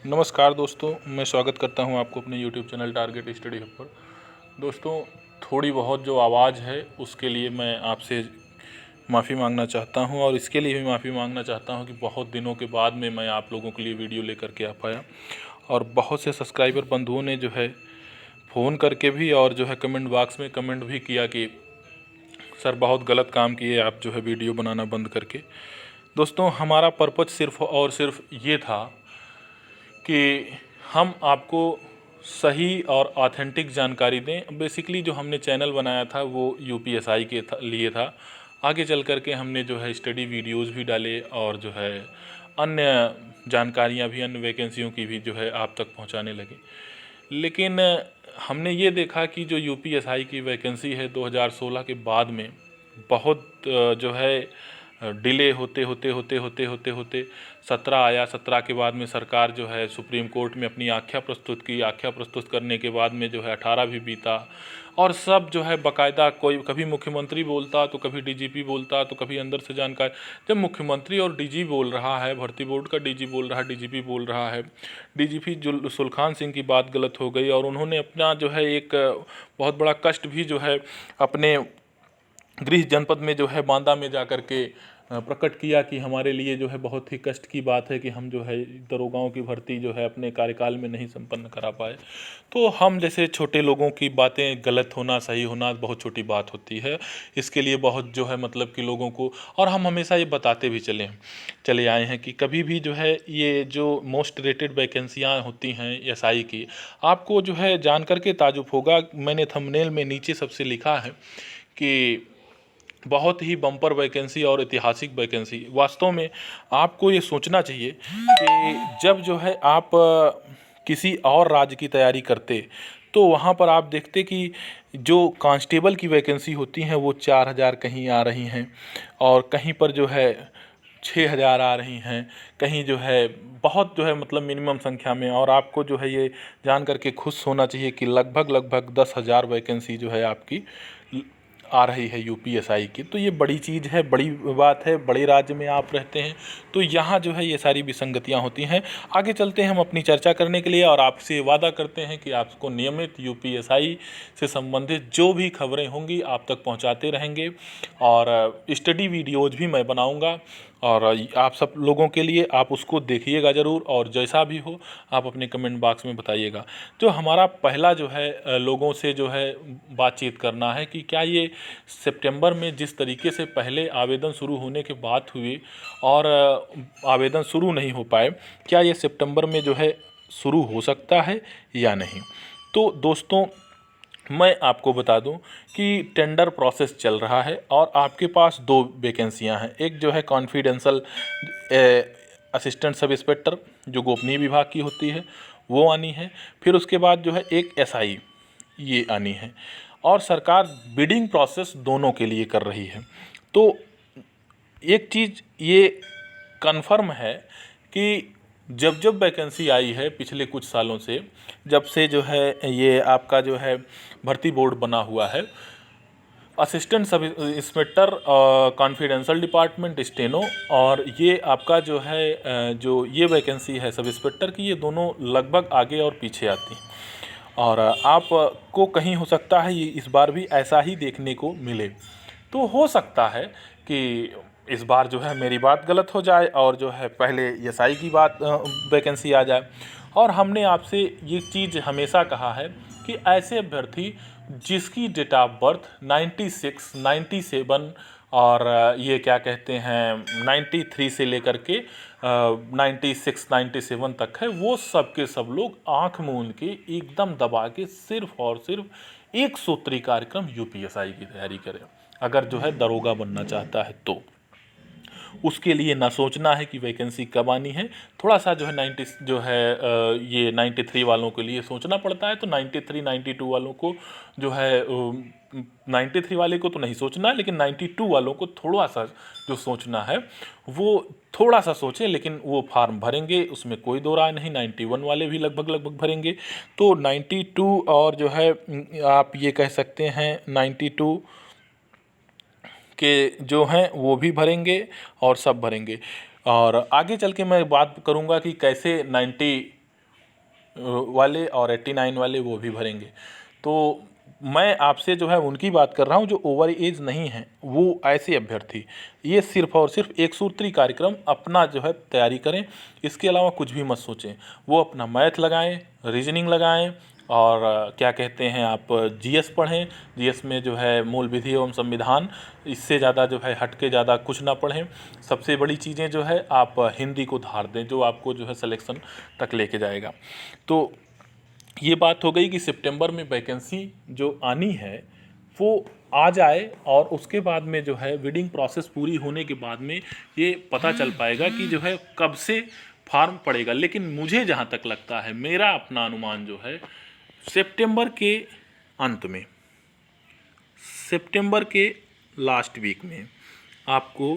नमस्कार दोस्तों, मैं स्वागत करता हूं आपको अपने YouTube channel target study hub पर। दोस्तों, थोड़ी बहुत जो आवाज़ है उसके लिए मैं आपसे माफ़ी मांगना चाहता हूं और इसके लिए भी माफ़ी मांगना चाहता हूं कि बहुत दिनों के बाद में मैं आप लोगों के लिए वीडियो लेकर के आ पाया। और बहुत से सब्सक्राइबर बंधुओं ने जो है फ़ोन करके भी और जो है कमेंट बॉक्स में कमेंट भी किया कि सर बहुत गलत काम किए आप जो है वीडियो बनाना बंद करके। दोस्तों, हमारा पर्पज़ सिर्फ़ और सिर्फ ये था कि हम आपको सही और ऑथेंटिक जानकारी दें। बेसिकली जो हमने चैनल बनाया था वो यूपीएसआई के लिए था। आगे चल कर के हमने जो है स्टडी वीडियोस भी डाले और जो है अन्य जानकारियां भी, अन्य वैकेंसियों की भी जो है आप तक पहुंचाने लगे। लेकिन हमने ये देखा कि जो यूपीएसआई की वैकेंसी है 2016 के बाद में बहुत जो है डिले होते होते होते होते होते होते 17 आया। 17 के बाद में सरकार जो है सुप्रीम कोर्ट में अपनी आख्या प्रस्तुत की। आख्या प्रस्तुत करने के बाद में जो है 18 भी बीता और सब जो है बाकायदा, कोई कभी मुख्यमंत्री बोलता तो कभी डीजीपी बोलता तो कभी अंदर से जानकारी। जब मुख्यमंत्री और डीजी बोल रहा है, भर्ती बोर्ड का डीजी बोल रहा है, डीजीपी बोल रहा है, डीजीपी सुलखान सिंह की बात गलत हो गई और उन्होंने अपना जो है एक बहुत बड़ा कष्ट भी जो है अपने गृह जनपद में जो है बांदा में जा कर के प्रकट किया कि हमारे लिए जो है बहुत ही कष्ट की बात है कि हम जो है दरोगाओं की भर्ती जो है अपने कार्यकाल में नहीं संपन्न करा पाए। तो हम जैसे छोटे लोगों की बातें गलत होना, सही होना बहुत छोटी बात होती है। इसके लिए बहुत जो है मतलब कि लोगों को, और हम हमेशा ये बताते भी चले आए हैं कि कभी भी जो है ये जो मोस्ट रेटेड वैकेंसियाँ होती हैं एसआई की, आपको जो है जान करके ताजुब होगा। मैंने थंबनेल में नीचे सबसे लिखा है कि बहुत ही बम्पर वैकेंसी और ऐतिहासिक वैकेंसी। वास्तव में आपको ये सोचना चाहिए कि जब जो है आप किसी और राज्य की तैयारी करते तो वहाँ पर आप देखते कि जो कांस्टेबल की वैकेंसी होती हैं वो 4000 कहीं आ रही हैं और कहीं पर जो है 6000 आ रही हैं, कहीं जो है बहुत जो है मतलब मिनिमम संख्या में। और आपको जो है ये जान करके खुश होना चाहिए कि लगभग लगभग 10,000 वैकेंसी जो है आपकी आ रही है यूपीएसआई की। तो ये बड़ी चीज़ है, बड़ी बात है। बड़े राज्य में आप रहते हैं तो यहाँ जो है ये सारी विसंगतियाँ होती हैं। आगे चलते हैं हम अपनी चर्चा करने के लिए और आपसे वादा करते हैं कि आपको नियमित यूपीएसआई से संबंधित जो भी खबरें होंगी आप तक पहुँचाते रहेंगे और स्टडी वीडियोज़ भी मैं बनाऊँगा और आप सब लोगों के लिए। आप उसको देखिएगा ज़रूर और जैसा भी हो आप अपने कमेंट बॉक्स में बताइएगा। जो हमारा पहला जो है लोगों से जो है बातचीत करना है कि क्या ये सितंबर में जिस तरीके से पहले आवेदन शुरू होने की बात हुई और आवेदन शुरू नहीं हो पाए, क्या ये सितंबर में जो है शुरू हो सकता है या नहीं। तो दोस्तों, मैं आपको बता दूं कि टेंडर प्रोसेस चल रहा है और आपके पास दो वैकेंसियां हैं। एक जो है कॉन्फिडेंशियल असिस्टेंट सब इंस्पेक्टर जो गोपनीय विभाग की होती है वो आनी है। फिर उसके बाद जो है एक एसआई ये आनी है और सरकार बिडिंग प्रोसेस दोनों के लिए कर रही है। तो एक चीज़ ये कन्फर्म है कि जब जब वैकेंसी आई है पिछले कुछ सालों से, जब से जो है ये आपका जो है भर्ती बोर्ड बना हुआ है, assistant sub inspector confidential department steno और ये आपका जो है जो ये वैकेंसी है सब इंस्पेक्टर की, ये दोनों लगभग आगे और पीछे आती हैं। और आपको कहीं हो सकता है ये इस बार भी ऐसा ही देखने को मिले। तो हो सकता है कि इस बार जो है मेरी बात गलत हो जाए और जो है पहले एसआई की बात वैकेंसी आ जाए। और हमने आपसे ये चीज़ हमेशा कहा है कि ऐसे अभ्यर्थी जिसकी डेट ऑफ बर्थ 96, 97 और ये क्या कहते हैं 93 से लेकर के 96, 97 तक है, वो सब के सब लोग आंख मूंद के एकदम दबा के सिर्फ और सिर्फ एक सूत्री कार्यक्रम यूपीएसआई की तैयारी करें। अगर जो है दरोगा बनना चाहता है तो उसके लिए ना सोचना है कि वैकेंसी कब आनी है। थोड़ा सा जो है 90 जो है ये 93 वालों के लिए सोचना पड़ता है, तो 93, 92 वालों को जो है 93 वाले को तो नहीं सोचना है, लेकिन 92 वालों को थोड़ा सा जो सोचना है वो थोड़ा सा सोचें। लेकिन वो फॉर्म भरेंगे, उसमें कोई दो राय नहीं। 91 वाले भी लगभग लगभग भरेंगे। तो 92 और जो है आप ये कह सकते हैं 92 के जो हैं वो भी भरेंगे और सब भरेंगे। और आगे चल के मैं बात करूंगा कि कैसे वाले और 89 वाले वो भी भरेंगे। तो मैं आपसे जो है उनकी बात कर रहा हूँ जो ओवर एज नहीं है, वो ऐसे अभ्यर्थी ये सिर्फ और सिर्फ एक सूत्री कार्यक्रम अपना जो है तैयारी करें, इसके अलावा कुछ भी मत सोचें। वो अपना मैथ लगाएं, रीजनिंग लगाएं और क्या कहते हैं आप जीएस पढ़ें। जीएस में जो है मूल विधि एवं संविधान, इससे ज़्यादा जो है हट के ज़्यादा कुछ ना पढ़ें। सबसे बड़ी चीज़ें जो है आप हिंदी को धार दें, जो आपको जो है सिलेक्शन तक लेके जाएगा। तो ये बात हो गई कि सितंबर में वैकेंसी जो आनी है वो आ जाए, और उसके बाद में जो है बिडिंग प्रोसेस पूरी होने के बाद में ये पता चल पाएगा कि जो है कब से फॉर्म पड़ेगा। लेकिन मुझे जहाँ तक लगता है, मेरा अपना अनुमान जो है सितंबर के अंत में, सितंबर के लास्ट वीक में आपको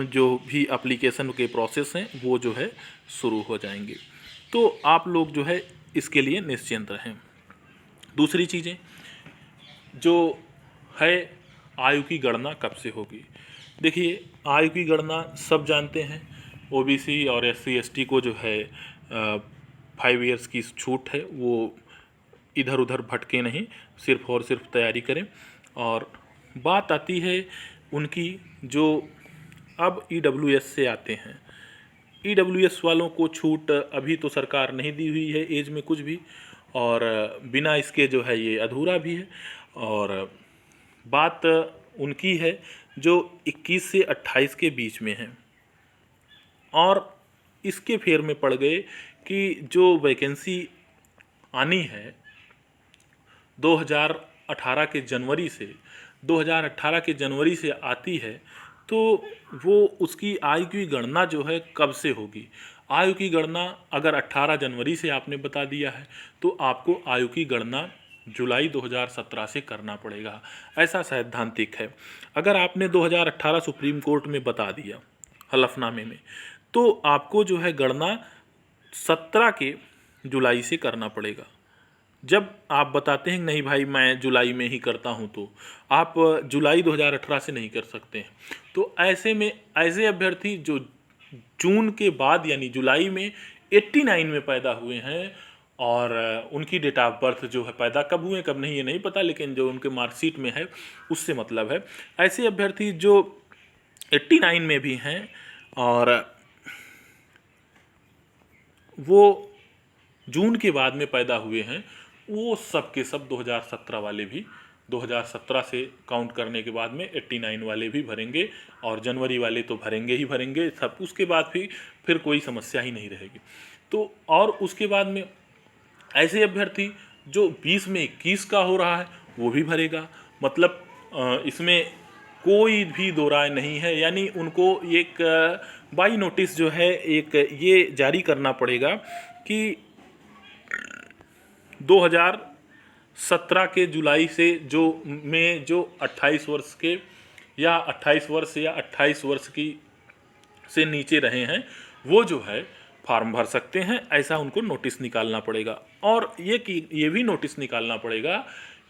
जो भी एप्लीकेशन के प्रोसेस हैं वो जो है शुरू हो जाएंगे। तो आप लोग जो है इसके लिए निश्चिंत रहें। दूसरी चीज़ें जो है, आयु की गणना कब से होगी। देखिए, आयु की गणना सब जानते हैं, ओबीसी और एससी एसटी को जो है 5 इयर्स की छूट है, वो इधर उधर भटके नहीं, सिर्फ और सिर्फ तैयारी करें। और बात आती है उनकी जो अब ईडब्ल्यूएस से आते हैं, ईडब्ल्यूएस वालों को छूट अभी तो सरकार नहीं दी हुई है एज में कुछ भी, और बिना इसके जो है ये अधूरा भी है। और बात उनकी है जो 21 से 28 के बीच में है, और इसके फेर में पड़ गए कि जो वैकेंसी आनी है 2018 के जनवरी से, 2018 के जनवरी से आती है, तो वो उसकी आयु की गणना जो है कब से होगी। आयु की गणना अगर 18 जनवरी से आपने बता दिया है तो आपको आयु की गणना जुलाई 2017 से करना पड़ेगा, ऐसा सैद्धांतिक है। अगर आपने 2018 सुप्रीम कोर्ट में बता दिया हलफनामे में, तो आपको जो है गणना 17 के जुलाई से करना पड़ेगा। जब आप बताते हैं नहीं भाई मैं जुलाई में ही करता हूं, तो आप जुलाई 2018 से नहीं कर सकते हैं। तो ऐसे में ऐसे अभ्यर्थी जो जून के बाद यानी जुलाई में 89 में पैदा हुए हैं, और उनकी डेट ऑफ बर्थ जो है, पैदा कब हुए कब नहीं ये नहीं पता, लेकिन जो उनके मार्कशीट में है उससे मतलब है, ऐसे अभ्यर्थी जो 89 में भी हैं और वो जून के बाद में पैदा हुए हैं, वो सब के सब 2017 वाले भी 2017 से काउंट करने के बाद में 89 वाले भी भरेंगे, और जनवरी वाले तो भरेंगे ही भरेंगे सब। उसके बाद भी फिर कोई समस्या ही नहीं रहेगी। तो और उसके बाद में ऐसे अभ्यर्थी जो 20 में 21 का हो रहा है वो भी भरेगा। मतलब इसमें कोई भी दो राय नहीं है, यानी उनको एक बाई नोटिस जो है एक ये जारी करना पड़ेगा कि 2017 के जुलाई से जो 28 वर्ष के या 28 वर्ष या 28 वर्ष की से नीचे रहे हैं वो जो है फॉर्म भर सकते हैं, ऐसा उनको नोटिस निकालना पड़ेगा। और ये भी नोटिस निकालना पड़ेगा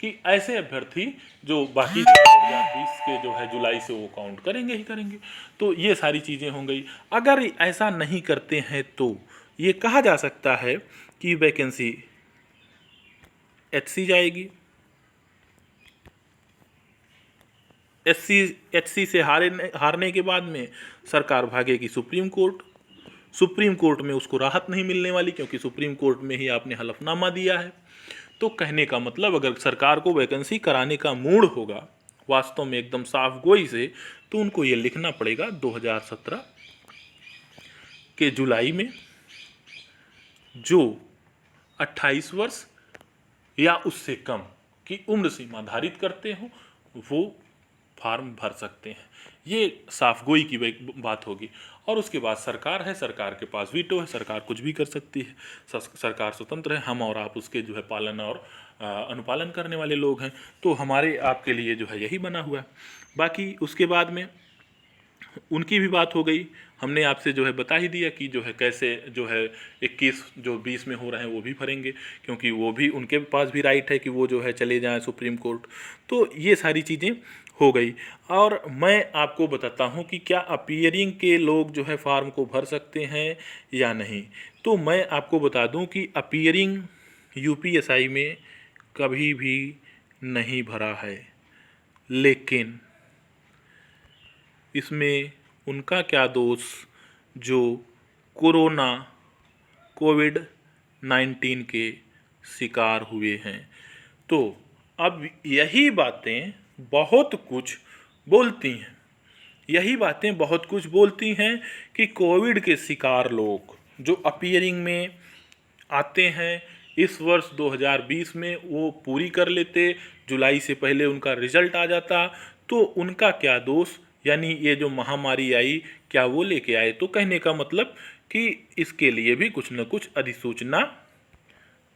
कि ऐसे अभ्यर्थी जो बाकी 2020 के जो है जुलाई से वो काउंट करेंगे ही करेंगे। तो ये सारी चीज़ें हो गई। अगर ऐसा नहीं करते हैं तो ये कहा जा सकता है कि वैकेंसी एचसी जाएगी, एचसी से हारने के बाद में सरकार भागेगी सुप्रीम कोर्ट। सुप्रीम कोर्ट में उसको राहत नहीं मिलने वाली, क्योंकि सुप्रीम कोर्ट में ही आपने हलफनामा दिया है। तो कहने का मतलब, अगर सरकार को वैकेंसी कराने का मूड होगा वास्तव में एकदम साफ गोई से, तो उनको ये लिखना पड़ेगा 2017 के जुलाई में जो 28 वर्ष या उससे कम की उम्र सीमा धारित करते हो वो फार्म भर सकते हैं। ये साफगोई की बात होगी। और उसके बाद सरकार है, सरकार के पास वीटो है, सरकार कुछ भी कर सकती है, सरकार स्वतंत्र है। हम और आप उसके जो है पालन और अनुपालन करने वाले लोग हैं। तो हमारे आपके लिए जो है यही बना हुआ है। बाकी उसके बाद में उनकी भी बात हो गई, हमने आपसे जो है बता ही दिया कि जो है कैसे जो है 21 जो 20 में हो रहे हैं वो भी भरेंगे, क्योंकि वो भी उनके पास भी राइट है कि वो जो है चले जाएं सुप्रीम कोर्ट। तो ये सारी चीज़ें हो गई। और मैं आपको बताता हूँ कि क्या अपीयरिंग के लोग जो है फॉर्म को भर सकते हैं या नहीं। तो मैं आपको बता दूँ कि अपीयरिंग यूपीएसआई में कभी भी नहीं भरा है, लेकिन इसमें उनका क्या दोष जो कोरोना कोविड-19 के शिकार हुए हैं। तो अब यही बातें बहुत कुछ बोलती हैं, यही बातें बहुत कुछ बोलती हैं कि कोविड के शिकार लोग जो अपीयरिंग में आते हैं इस वर्ष 2020 में वो पूरी कर लेते, जुलाई से पहले उनका रिजल्ट आ जाता, तो उनका क्या दोष, यानी ये जो महामारी आई क्या वो लेके आए। तो कहने का मतलब कि इसके लिए भी कुछ न कुछ अधिसूचना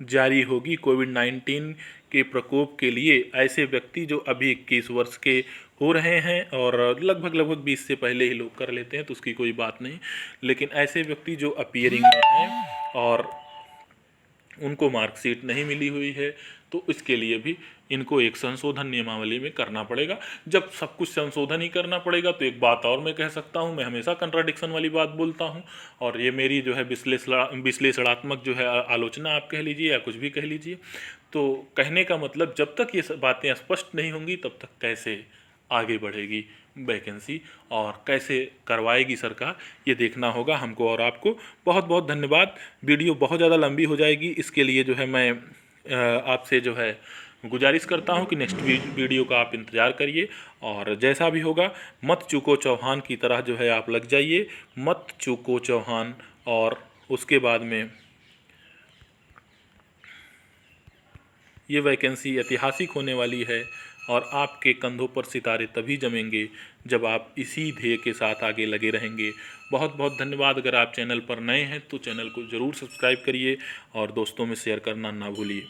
जारी होगी। कोविड-19 के प्रकोप के लिए ऐसे व्यक्ति जो अभी 21 वर्ष के हो रहे हैं और लगभग 20 से पहले ही लोग कर लेते हैं तो उसकी कोई बात नहीं, लेकिन ऐसे व्यक्ति जो अपीयरिंग में हैं और उनको मार्कशीट नहीं मिली हुई है तो इसके लिए भी इनको एक संशोधन नियमावली में करना पड़ेगा। जब सब कुछ संशोधन ही करना पड़ेगा तो एक बात और मैं कह सकता हूँ, मैं हमेशा कंट्राडिक्शन वाली बात बोलता हूँ और ये मेरी जो है विश्लेषणात्मक जो है आलोचना आप कह लीजिए या कुछ भी कह लीजिए। तो कहने का मतलब जब तक ये बातें स्पष्ट नहीं होंगी तब तक कैसे आगे बढ़ेगी वैकेंसी और कैसे करवाएगी सरकार, ये देखना होगा हमको और आपको। बहुत बहुत धन्यवाद। वीडियो बहुत ज़्यादा लंबी हो जाएगी, इसके लिए जो है मैं आपसे जो है गुजारिश करता हूं कि नेक्स्ट वीडियो का आप इंतज़ार करिए और जैसा भी होगा मत चूको चौहान की तरह जो है आप लग जाइए, मत चूको चौहान। और उसके बाद में ये वैकेंसी ऐतिहासिक होने वाली है और आपके कंधों पर सितारे तभी जमेंगे जब आप इसी ध्येय के साथ आगे लगे रहेंगे। बहुत बहुत धन्यवाद। अगर आप चैनल पर नए हैं तो चैनल को ज़रूर सब्सक्राइब करिए और दोस्तों में शेयर करना ना भूलिए।